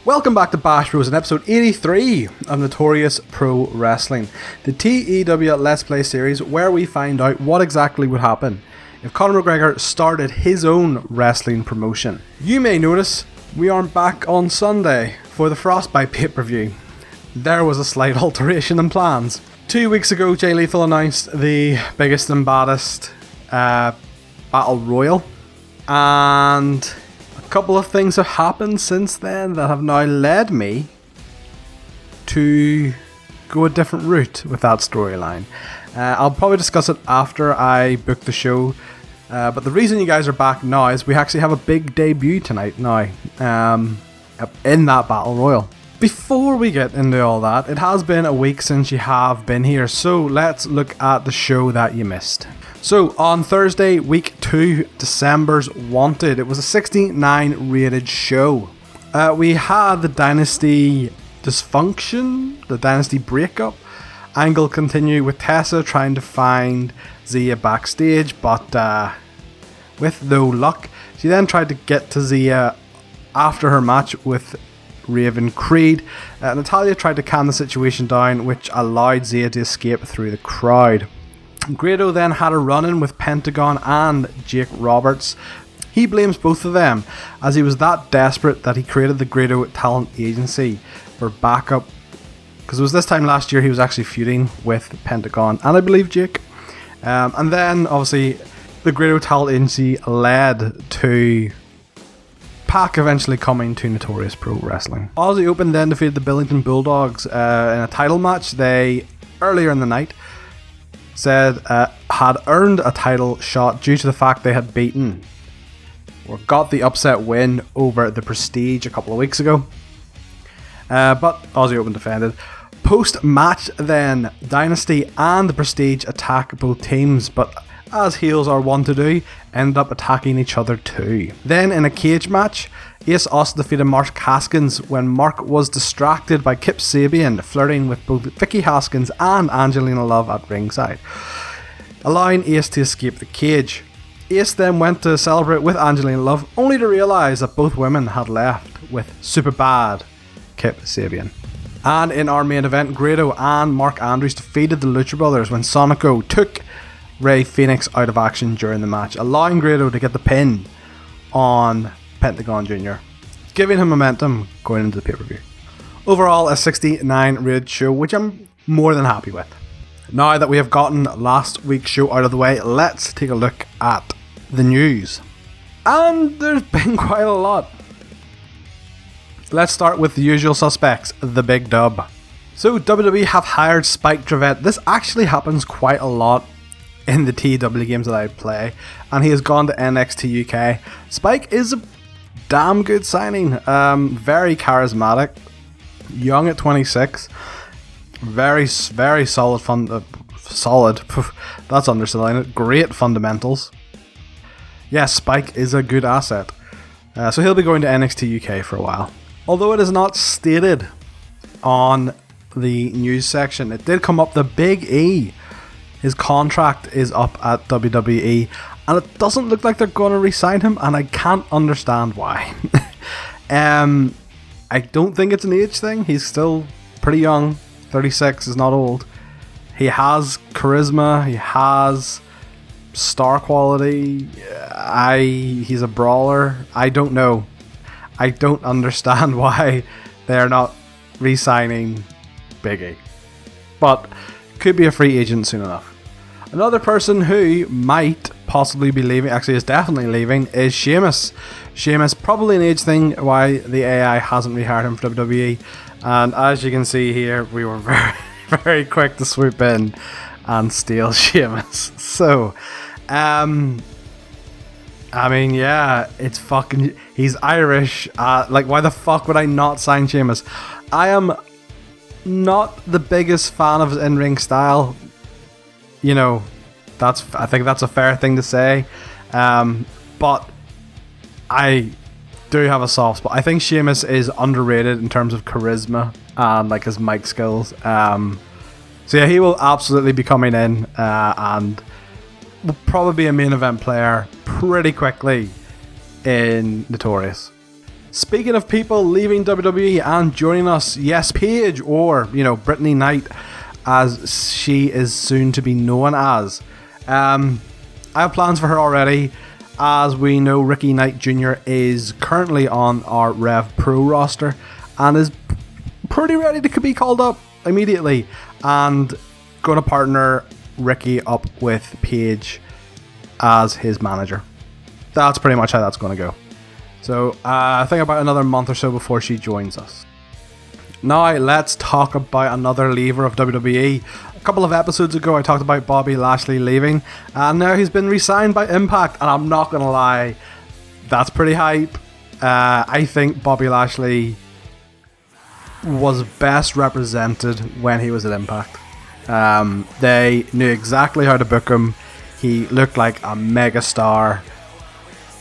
Welcome back to Bash Bros in episode 83 of Notorious Pro Wrestling, the TEW Let's Play series where we find out what exactly would happen if Conor McGregor started his own wrestling promotion. You may notice we aren't back on Sunday for the Frostbite pay-per-view. There was a slight alteration in plans. 2 weeks ago, Jay Lethal announced the biggest and baddest Battle Royal, and a couple of things have happened since then that have now led me to go a different route with that storyline. I'll probably discuss it after I book the show, but the reason you guys are back now is we actually have a big debut tonight now in that Battle Royal. Before we get into all that, it has been a week since you have been here, so let's look at the show that you missed. So, on Thursday, week 2, December's Wanted, it was a 69 rated show. We had the Dynasty dysfunction, the Dynasty breakup. Angle continued with Tessa trying to find Zia backstage, but with no luck. She then tried to get to Zia after her match with Raven Creed. Natalya tried to calm the situation down, which allowed Zia to escape through the crowd. Grado then had a run-in with Pentagon and Jake Roberts. He blames both of them, as he was that desperate that he created the Grado Talent Agency for backup, because it was this time last year he was actually feuding with Pentagon and I believe Jake. And then obviously the Grado Talent Agency led to Pac eventually coming to Notorious Pro Wrestling. Aussie Open then defeated the Billington Bulldogs in a title match. They, earlier in the night, said had earned a title shot due to the fact they had beaten or got the upset win over the Prestige a couple of weeks ago. But Aussie Open defended. Post-match then, Dynasty and the Prestige attack both teams, but as heels are wont to do, ended up attacking each other too. Then in a cage match, Ace Austin defeated Mark Haskins when Mark was distracted by Kip Sabian flirting with both Vicky Haskins and Angelina Love at ringside, allowing Ace to escape the cage. Ace then went to celebrate with Angelina Love, only to realise that both women had left with super bad Kip Sabian. And in our main event, Grado and Mark Andrews defeated the Lucha Brothers when Sonico took Ray Phoenix out of action during the match, allowing Grado to get the pin on Pentagon Jr., giving him momentum going into the pay-per-view. Overall, a 69 rated show, which I'm more than happy with. Now that we have gotten last week's show out of the way, let's take a look at the news. And there's been quite a lot. Let's start with the usual suspects, the big dub. So WWE have hired Spike Trivette. This actually happens quite a lot in the TEW games that I play, and he has gone to NXT UK. Spike is a damn good signing, very charismatic, young at 26, very solid that's underselling it, great fundamentals. Yeah, Spike is a good asset, so he'll be going to NXT UK for a while. Although it is not stated on the news section, it did come up, the Big E, his contract is up at WWE, and it doesn't look like they're going to re-sign him, and I can't understand why. I don't think it's an age thing. He's still pretty young. 36 is not old. He has charisma. He has star quality. He's a brawler. I don't know. I don't understand why they're not re-signing Big E. But could be a free agent soon enough. Another person who might possibly be leaving, actually is definitely leaving, is Sheamus. Sheamus, probably an age thing why the AI hasn't rehired him for WWE. And as you can see here, we were very, very quick to swoop in and steal Sheamus. So, I mean, yeah, it's fucking, he's Irish. Like, why the fuck would I not sign Sheamus? I am not the biggest fan of his in-ring style. You know, I think that's a fair thing to say. But I do have a soft spot. I think Sheamus is underrated in terms of charisma and like his mic skills. So yeah, he will absolutely be coming in and will probably be a main event player pretty quickly in Notorious. Speaking of people leaving WWE and joining us, yes, Paige, or, Brittany Knight, as she is soon to be known as. I have plans for her already. As we know, Ricky Knight Jr. is currently on our Rev Pro roster and is pretty ready to be called up immediately, and going to partner Ricky up with Paige as his manager. That's pretty much how that's going to go. So I think about another month or so before she joins us. Now let's talk about another leaver of WWE. A couple of episodes ago I talked about Bobby Lashley leaving, and now he's been re-signed by Impact, and I'm not going to lie, that's pretty hype. I think Bobby Lashley was best represented when he was at Impact. They knew exactly how to book him. He looked like a mega star.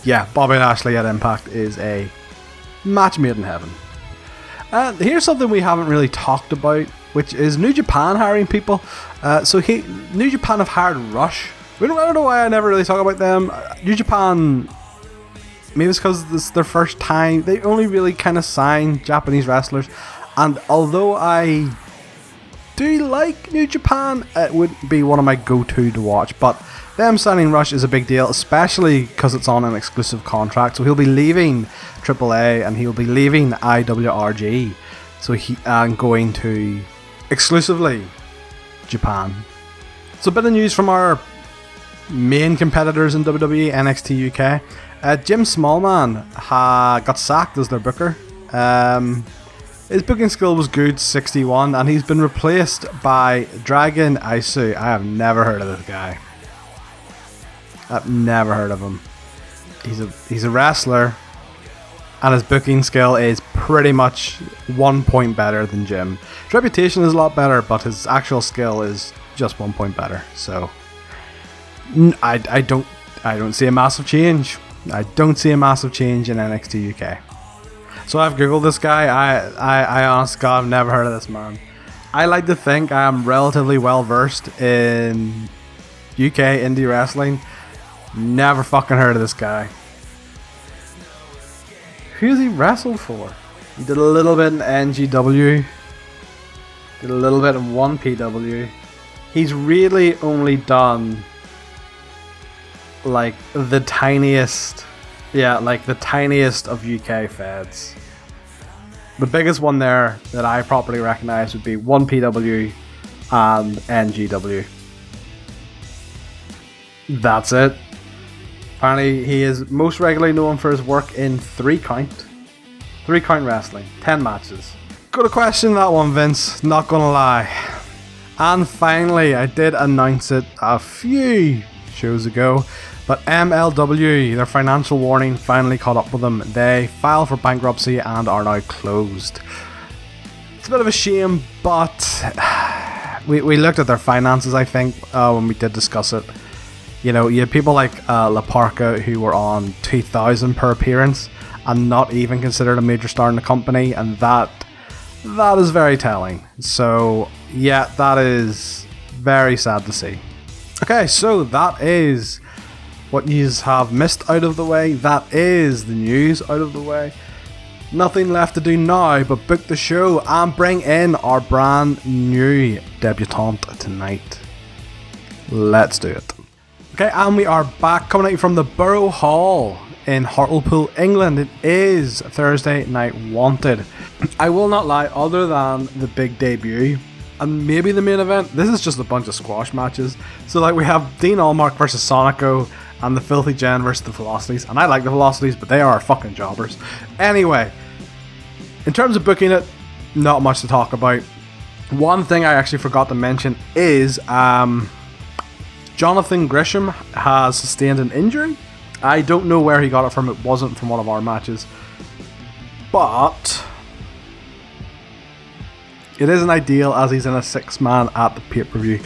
Yeah, Bobby Lashley at Impact is a match made in heaven. Here's something we haven't really talked about, which is New Japan hiring people. New Japan have hired Rush. I don't know why I never really talk about them. New Japan, maybe it's because this is their first time. They only really kind of sign Japanese wrestlers. And although I do like New Japan, it wouldn't be one of my go-to to watch. But them signing Rush is a big deal, especially because it's on an exclusive contract. So he'll be leaving AAA and he'll be leaving IWRG. So going to exclusively Japan. So a bit of news from our main competitors in WWE, NXT UK. Jim Smallman got sacked as their booker. His booking skill was good, 61, and he's been replaced by Dragon Isu. I have never heard of this guy. I've never heard of him. He's a wrestler, and his booking skill is pretty much 1 point better than Jim. His reputation is a lot better, but his actual skill is just 1 point better. So I don't see a massive change. I don't see a massive change in NXT UK. So I've googled this guy. I honest God, I've never heard of this man. I like to think I am relatively well versed in UK indie wrestling. Never fucking heard of this guy. Who's he wrestled for? He did a little bit in NGW. Did a little bit in 1PW. He's really only done like the tiniest of UK feds. The biggest one there that I properly recognise would be 1PW and NGW. That's it. Apparently he is most regularly known for his work in 3-count wrestling, 10 matches. Gotta question that one, Vince, not gonna lie. And finally, I did announce it a few shows ago, but MLW, their financial warning finally caught up with them. They filed for bankruptcy and are now closed. It's a bit of a shame, but we looked at their finances, I think, when we did discuss it. You know, you had people like La Parca who were on $2,000 per appearance and not even considered a major star in the company, and that is very telling. So yeah, that is very sad to see. Okay, so that is what you have missed out of the way. That is the news out of the way. Nothing left to do now but book the show and bring in our brand new debutante tonight. Let's do it. Okay, and we are back, coming at you from the Borough Hall in Hartlepool, England. It is Thursday Night Wanted. I will not lie, other than the big debut and maybe the main event, this is just a bunch of squash matches. So like we have Dean Allmark versus Sonico and the Filthy Jen versus the Velocities. And I like the Velocities, but they are fucking jobbers. Anyway, in terms of booking it, not much to talk about. One thing I actually forgot to mention is Jonathan Gresham has sustained an injury. I don't know where he got it from. It wasn't from one of our matches. But it isn't ideal as he's in a 6-man at the pay-per-view.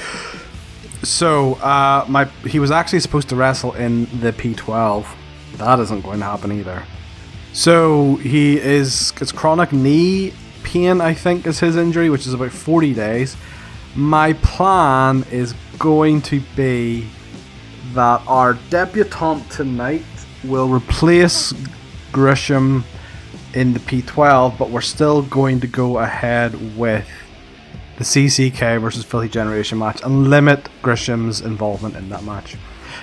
So he was actually supposed to wrestle in the P12. That isn't going to happen either. So it's chronic knee pain, I think, is his injury, which is about 40 days. My plan is going to be that our debutante tonight will replace Grisham in the P12, but we're still going to go ahead with the CCK versus Filthy Generation match and limit Grisham's involvement in that match.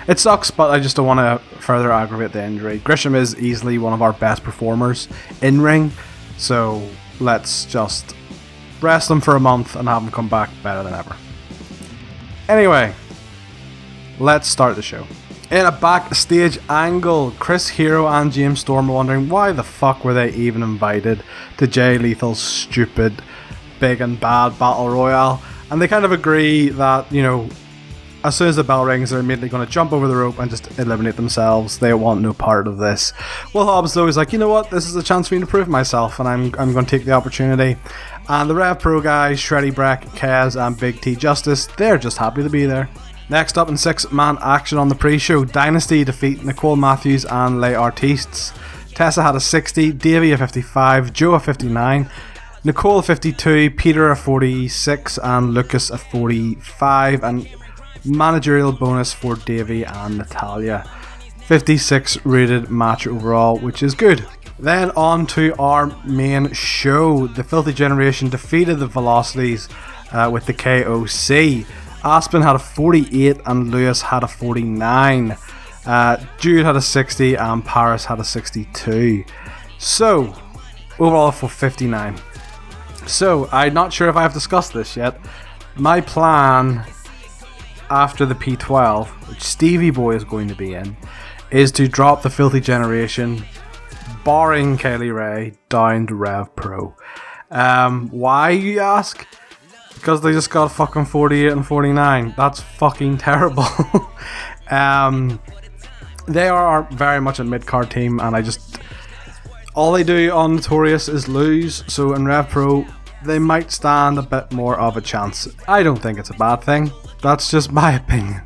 It sucks, but I just don't want to further aggravate the injury. Grisham is easily one of our best performers in ring, so let's just rest him for a month and have him come back better than ever. Anyway, let's start the show. In a backstage angle, Chris Hero and James Storm are wondering why the fuck were they even invited to Jay Lethal's stupid, big and bad battle royale, and they kind of agree that, you know, as soon as the bell rings, they're immediately going to jump over the rope and just eliminate themselves. They want no part of this. Will Hobbs, though, is like, you know what, this is a chance for me to prove myself, and I'm going to take the opportunity. And the Rev Pro guys, Shreddy Breck, Kez, and Big T Justice, they're just happy to be there. Next up in 6-man action on the pre-show, Dynasty defeat Nicole Matthews and Les Artistes. Tessa had a 60, Davey a 55, Joe a 59, Nicole a 52, Peter a 46, and Lucas a 45, and managerial bonus for Davey and Natalia. 56 rated match overall, which is good. Then on to our main show. The Filthy Generation defeated the Velocities with the KOC. Aspen had a 48 and Lewis had a 49. Jude had a 60 and Paris had a 62. So, overall for 59. So, I'm not sure if I've discussed this yet. My plan after the P12, which Stevie Boy is going to be in, is to drop the Filthy Generation, barring Kaylee Ray, down to Rev Pro. Why, you ask? Because they just got fucking 48 and 49. That's fucking terrible. They are very much a mid-card team, and all they do on Notorious is lose, so in Rev Pro, they might stand a bit more of a chance. I don't think it's a bad thing. That's just my opinion.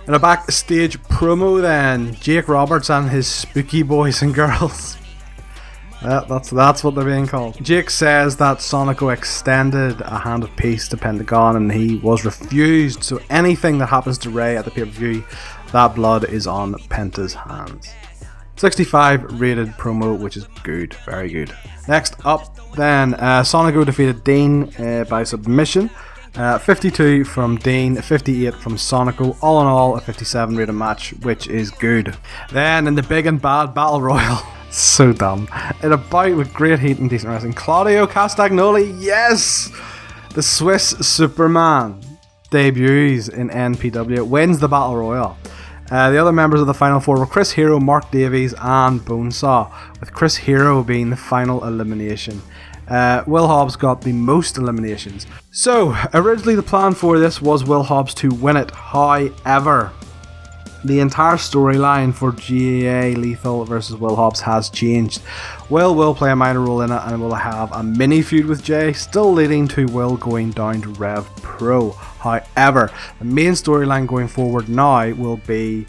In a backstage promo then, Jake Roberts and his spooky boys and girls. That's what they're being called. Jake says that Sonico extended a hand of peace to Pentagon and he was refused, so anything that happens to Ray at the pay-per-view, that blood is on Penta's hands. 65 rated promo, which is good, very good. Next up then, Sonico defeated Dean by submission. 52 from Dean, 58 from Sonico, all in all a 57 rated match, which is good. Then in the big and bad battle royal, so dumb, in a bout with great heat and decent wrestling, Claudio Castagnoli, yes! The Swiss Superman debuts in NPW, wins the battle royal. The other members of the final four were Chris Hero, Mark Davies and Bonesaw, with Chris Hero being the final elimination. Will Hobbs got the most eliminations. So, originally the plan for this was Will Hobbs to win it. However, the entire storyline for GAA Lethal versus Will Hobbs has changed. Will play a minor role in it and will have a mini feud with Jay, still leading to Will going down to Rev Pro. However, the main storyline going forward now will be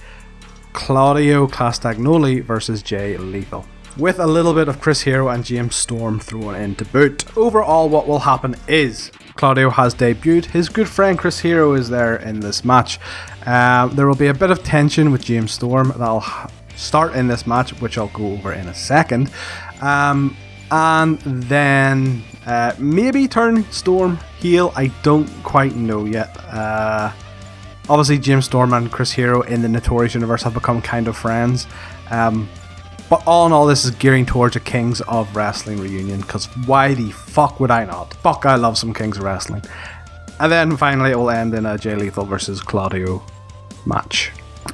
Claudio Castagnoli versus Jay Lethal, with a little bit of Chris Hero and James Storm thrown in to boot. Overall, what will happen is Claudio has debuted. His good friend Chris Hero is there in this match. There will be a bit of tension with James Storm that'll start in this match, which I'll go over in a second. And then maybe turn Storm heel. I don't quite know yet. Obviously, James Storm and Chris Hero in the Notorious universe have become kind of friends. But all in all, this is gearing towards a Kings of Wrestling reunion, because why the fuck would I not? Fuck, I love some Kings of Wrestling. And then finally it will end in a Jay Lethal versus Claudio match.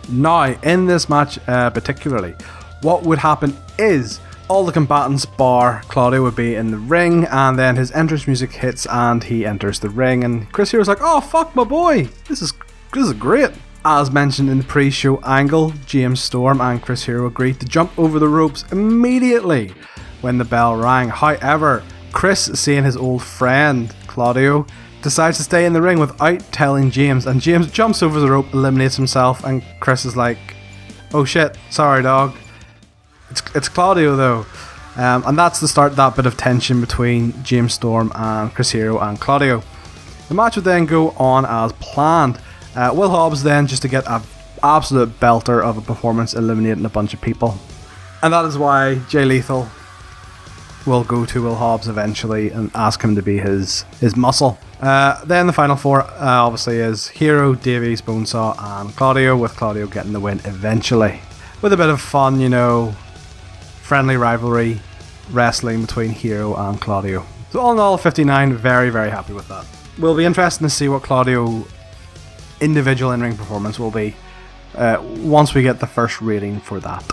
Now, in this match particularly, what would happen is all the combatants bar Claudio would be in the ring, and then his entrance music hits and he enters the ring, and Chris Hero's like, oh fuck my boy, this is great. As mentioned in the pre-show angle, James Storm and Chris Hero agreed to jump over the ropes immediately when the bell rang. However, Chris, seeing his old friend Claudio, decides to stay in the ring without telling James, and James jumps over the rope, eliminates himself, and Chris is like, oh shit, sorry dog. It's Claudio though. And that's the start of that bit of tension between James Storm and Chris Hero and Claudio. The match would then go on as planned. Will Hobbs then, just to get an absolute belter of a performance, eliminating a bunch of people. And that is why Jay Lethal will go to Will Hobbs eventually and ask him to be his muscle. Then the final four obviously is Hero, Davies, Bonesaw and Claudio, with Claudio getting the win eventually. With a bit of fun, friendly rivalry wrestling between Hero and Claudio. So all in all, 59, very, very happy with that. Will be interesting to see what Claudio individual in-ring performance will be once we get the first rating for that.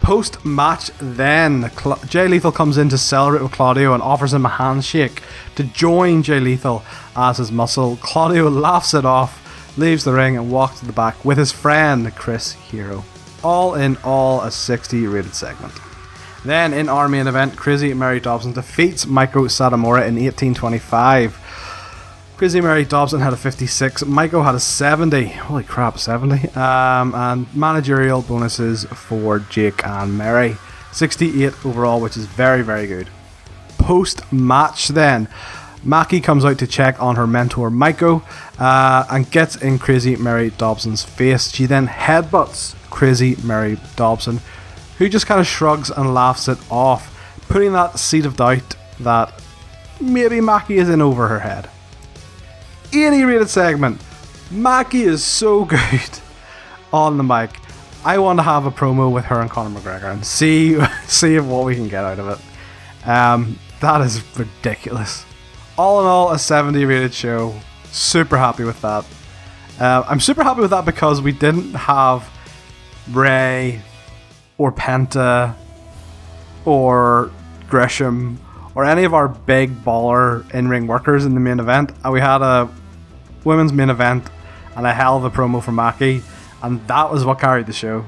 Post-match then, Jay Lethal comes in to celebrate with Claudio and offers him a handshake to join Jay Lethal as his muscle. Claudio laughs it off, leaves the ring and walks to the back with his friend Chris Hero. All in all, a 60 rated segment. Then in our main event, Crazy Mary Dobson defeats Maiko Satomura in 1825. Crazy Mary Dobson had a 56, Maiko had a 70, holy crap, 70, and managerial bonuses for Jake and Mary, 68 overall, which is very, very good. Post-match then, Maki comes out to check on her mentor Maiko, and gets in Crazy Mary Dobson's face. She then headbutts Crazy Mary Dobson, who just kind of shrugs and laughs it off, putting that seed of doubt that maybe Maki is in over her head. 80 rated segment. Maki is so good on the mic. I want to have a promo with her and Conor McGregor and see what we can get out of it. That is ridiculous. All in all, a 70 rated show. Super happy with that. I'm super happy with that because we didn't have Ray or Penta or Gresham or any of our big baller in-ring workers in the main event. We had a women's main event and a hell of a promo from Maki, and that was what carried the show.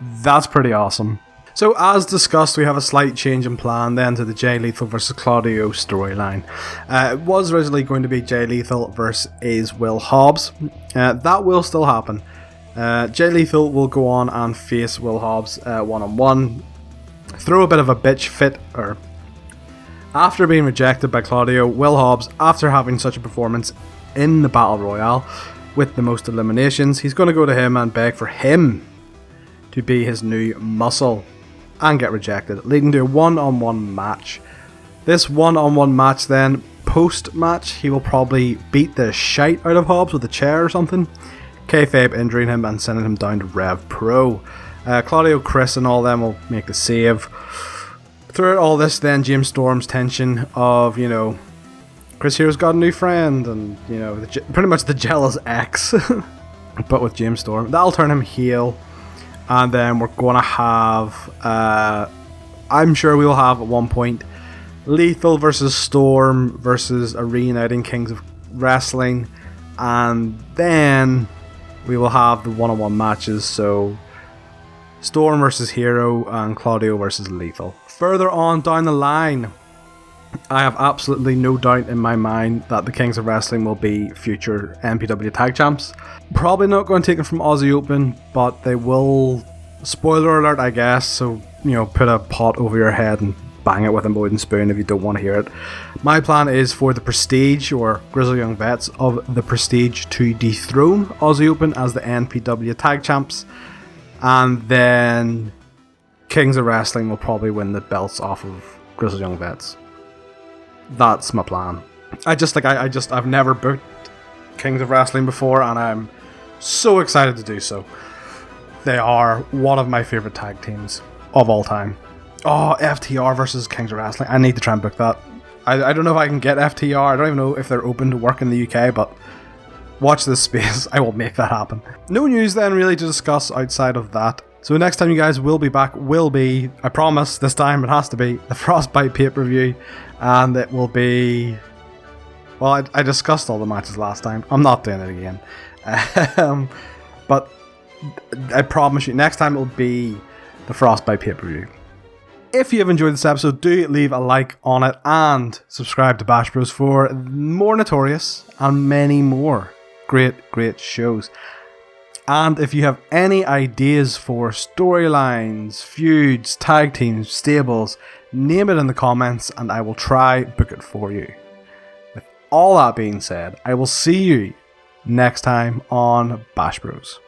That's pretty awesome. So as discussed, we have a slight change in plan then to the Jay Lethal versus Claudio storyline. It was originally going to be Jay Lethal versus Will Hobbs. That will still happen. Jay Lethal will go on and face Will Hobbs one-on-one, throw a bit of a bitch fit, or after being rejected by Claudio, Will Hobbs, after having such a performance in the Battle Royale with the most eliminations, he's going to go to him and beg for him to be his new muscle and get rejected, leading to a one-on-one match. This one-on-one match then, post-match, he will probably beat the shite out of Hobbs with a chair or something, kayfabe injuring him and sending him down to Rev Pro. Claudio, Chris and all them will make the save. Throughout all this then, James Storm's tension of, Chris Hero's got a new friend and, pretty much the jealous ex, but with James Storm. That'll turn him heel. And then we're going to have, I'm sure we'll have at one point, Lethal versus Storm versus a reuniting Kings of Wrestling. And then we will have the one-on-one matches, so Storm versus Hero and Claudio versus Lethal. Further on down the line, I have absolutely no doubt in my mind that the Kings of Wrestling will be future NPW Tag Champs. Probably not going to take it from Aussie Open, but they will, spoiler alert I guess, so put a pot over your head and bang it with a wooden spoon if you don't want to hear it. My plan is for the Prestige, or Grizzled Young Vets of the Prestige, to dethrone Aussie Open as the NPW Tag Champs, and then Kings of Wrestling will probably win the belts off of Grizzled Young Vets. That's my plan. I've never booked Kings of Wrestling before, and I'm so excited to do so. They are one of my favourite tag teams of all time. Oh, FTR versus Kings of Wrestling. I need to try and book that. I don't know if I can get FTR. I don't even know if they're open to work in the UK, but watch this space. I will make that happen. No news then really to discuss outside of that. So next time you guys will be back will be, I promise, this time it has to be, the Frostbite pay-per-view. And it will be, well, I discussed all the matches last time. I'm not doing it again. But I promise you, next time it will be the Frostbite pay-per-view. If you have enjoyed this episode, do leave a like on it and subscribe to Bash Bros for more Notorious and many more great shows. And if you have any ideas for storylines, feuds, tag teams, stables, name it in the comments and I will try book it for you. With all that being said, I will see you next time on Bash Bros.